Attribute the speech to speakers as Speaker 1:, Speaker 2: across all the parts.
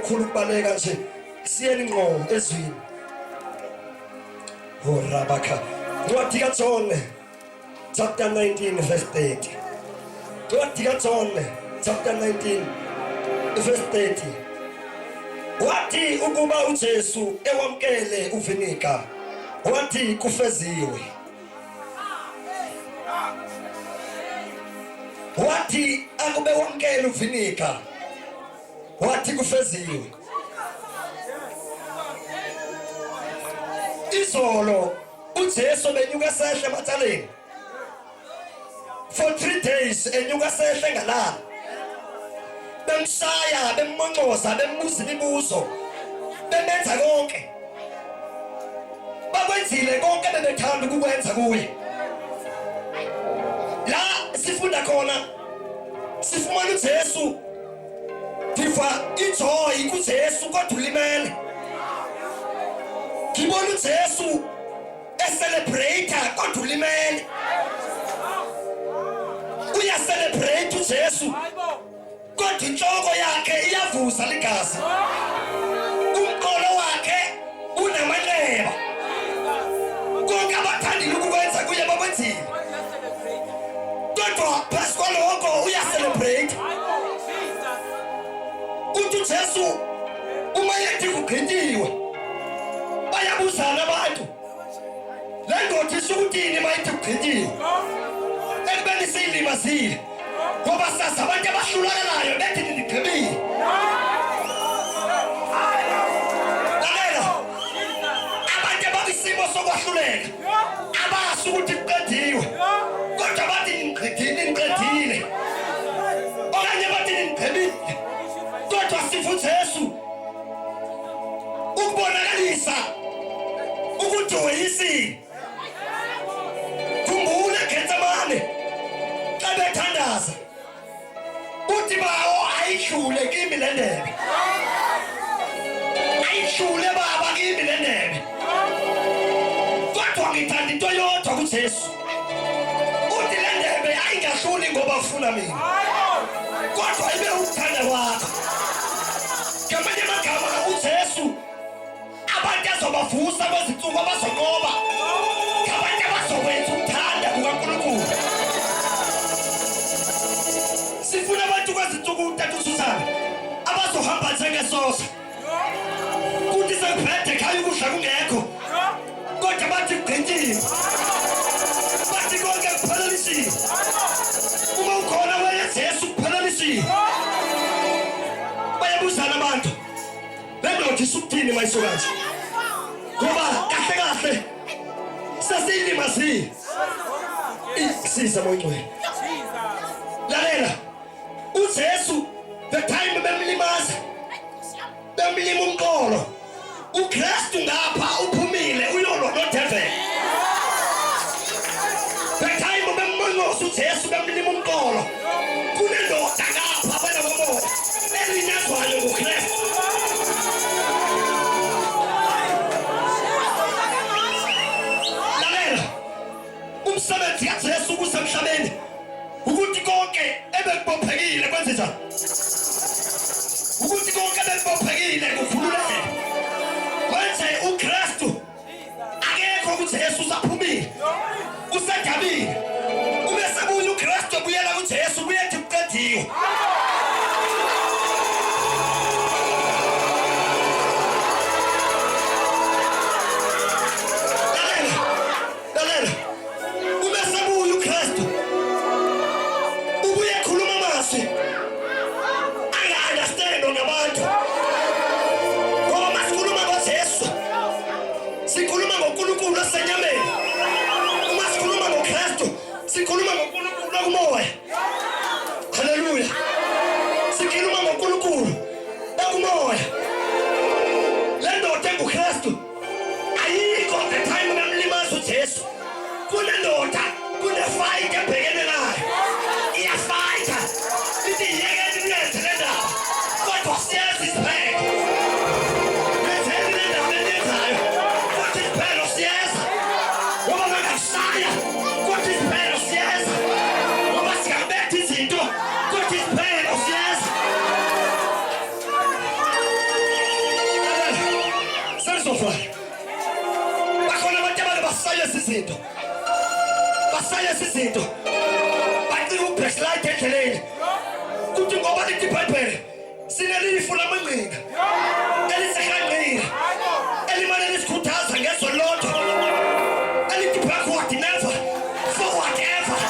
Speaker 1: okukhulu kubaleka nje siyeni ngqo ezwini Rabaka Nqwazi kaJohn chapter 19 verse 30 Nqwazi kaJohn chapter 19 verse 30 wathi ukuba uJesu ewamkele uvinika wathi kufeziwe wathi akube wamkele uvinika wathi kufeziwe izolo uJesu benyuka sehle ematsaleni for 3 days enyuka sehle ngalala bemshaya bemmoncoza bembuza imibuzo bemenza konke bakwenzile konke bebethanda ukukwenza kuye la sifunda khona sifumana uJesu difa ijoy kuJesu kodwa ulimele ngibona uJesu celebrate kodwa ulimele uya celebrate uJesu kodwa inhloko yakhe iyavuza ligazi umqolo wakhe unamanxeba konke abathandile ukwenza kuye bakwenzile kodwa phezu kwalokho uya celebrate uthi uJesu uma yethi Kugqityiwe bayabuzana abantu le ndoda isukutini mayithi Kugqityiwe ekubeni siyilimazile ngoba sasa abantu abahlulakalayo bethi ndigqibile abantu abakwisimo sokwahluleka abasi ukuthi Kugqityiwe kodwa bathi niqedile okanye bathi ndigqibile kodwa sifu Jesu ukubonakalisa ukuthi uyisi kumbule Gethsemane xa bethandaza uthi bawo ayidlule kimi le ndebe ayidlule baba kimi le ndebe kodwa ngithanda into yodwa kuJesu uthi le ndebe ayingahluli ngoba ufuna mina kodwa ibe ukuthanda kwakho ngamanye amagama uJesu abantu azobavusa kwezinsuku abazoqoba ngabantu abazokwenza ukuthanda kukaNkulunkulu sifuna abantu kwezinsuku uTatususana abazohamba njengesosa kuthi sekuphethe ekhaya ukudla kungekho kodwa bathi Kugqityiwe bathi konke kuphelelisiwe uma ukhona weyeJesu kuphelelisiwe bayabuzana abantu bendothiisukuthini mayisokazi ngoba kahle sasiyilimazile isiza moyingcwele lalela uJesu the time bemlimaza bemlima umqolo uKristu ngapha uphumile uyolwa noDevil the time bemmongoza uJesu bemlima umqolo kunendoda ngapha bena bomoya elinyazwayo nguKristu umsebenzi kaJesu kusemhlabeni ukuthi konke ebekubophekile kwenze njani ukuthi konke ebekubophekile kukhululeke manje uKristu akekho kuJesu usaphumile usedabile ube sebuye uKristu ubuyela kuJesu ubuyethi Kugqityiwe sikhuluma ngoNkulunkulu kumoya haleluya abazwayo. Bakhona abantu abasaya izinto. Basaya izinto. Bathi ubackslide endleleni. Kuthi ngoba lithi iBhayibheli sinelifu lamangqina. Elisekhangqina. Elimane lisikhuthaza ngezwe lodwa. Elithi backward never, forward ever.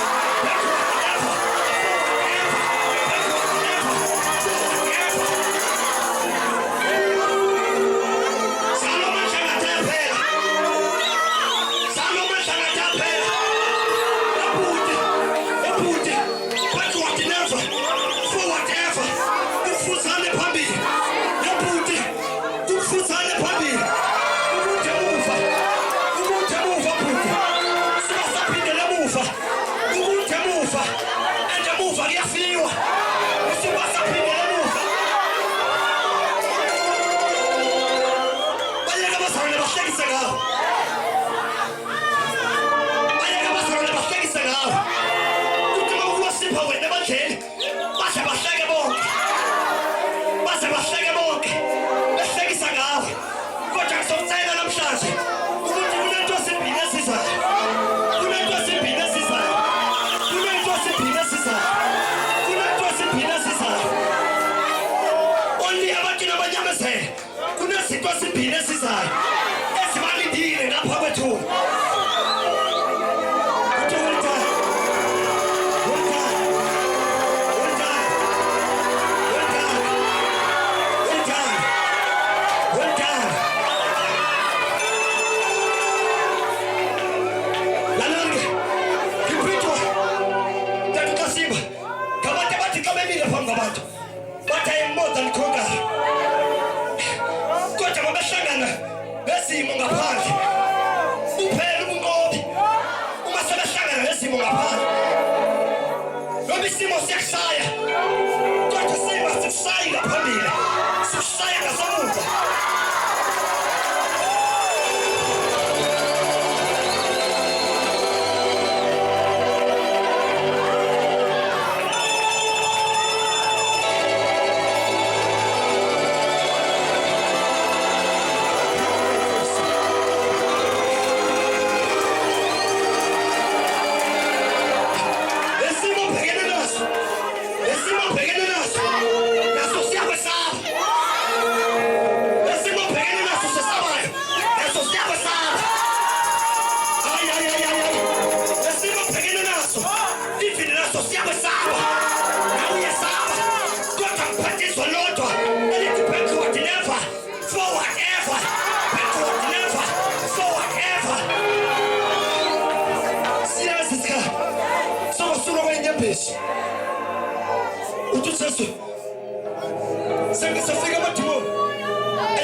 Speaker 1: Sengisafika amadimoni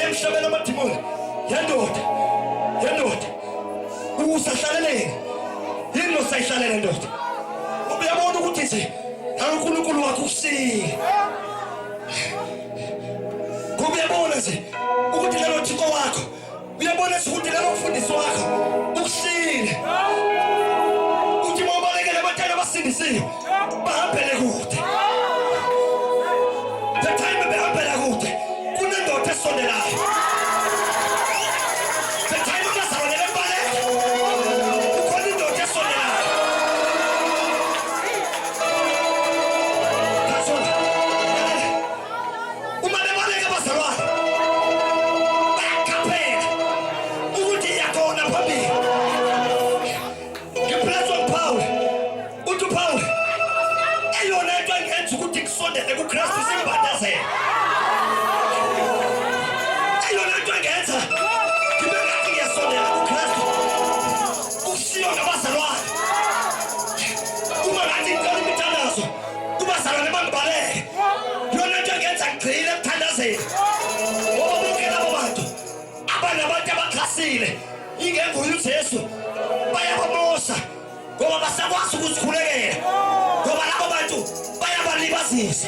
Speaker 1: emhlabeni amadimoni yandoda usahlalelene yini osayihlalele ndoda uyabona ukuthi nje uNkulunkulu wakho usile uyabona nje ukuthi lelo thixo wakho uyabona ukuthi lelo mfundisi wakho usile uthi mobalekele abatana basindisiwe bahambele kude the time behambela kude kunendoda esondelayo the time bazalwane baleka ukhona indoda esondelayo Matshona uma bebaleka bazalwane bakaphela ukuthi yakona phambili ngeplazo Paul uthi Paul eyona into engenza ukuthi kusondele kuKristu simbandazele eyona into engenza kibe ngathi ngiyasondela kuKristu ukushiwa ngabazalwane uma ngathi ngicela imithandazo kubazalwane bangibaleke yona into engenza ngigcine ekuthandazeni ngoba bonke labo bantu abanabantu abakhasile ingenguye uJesu bayabamosha ngoba basakwazi ukuzikhulekela ngoba labo bantu bayabalibazisa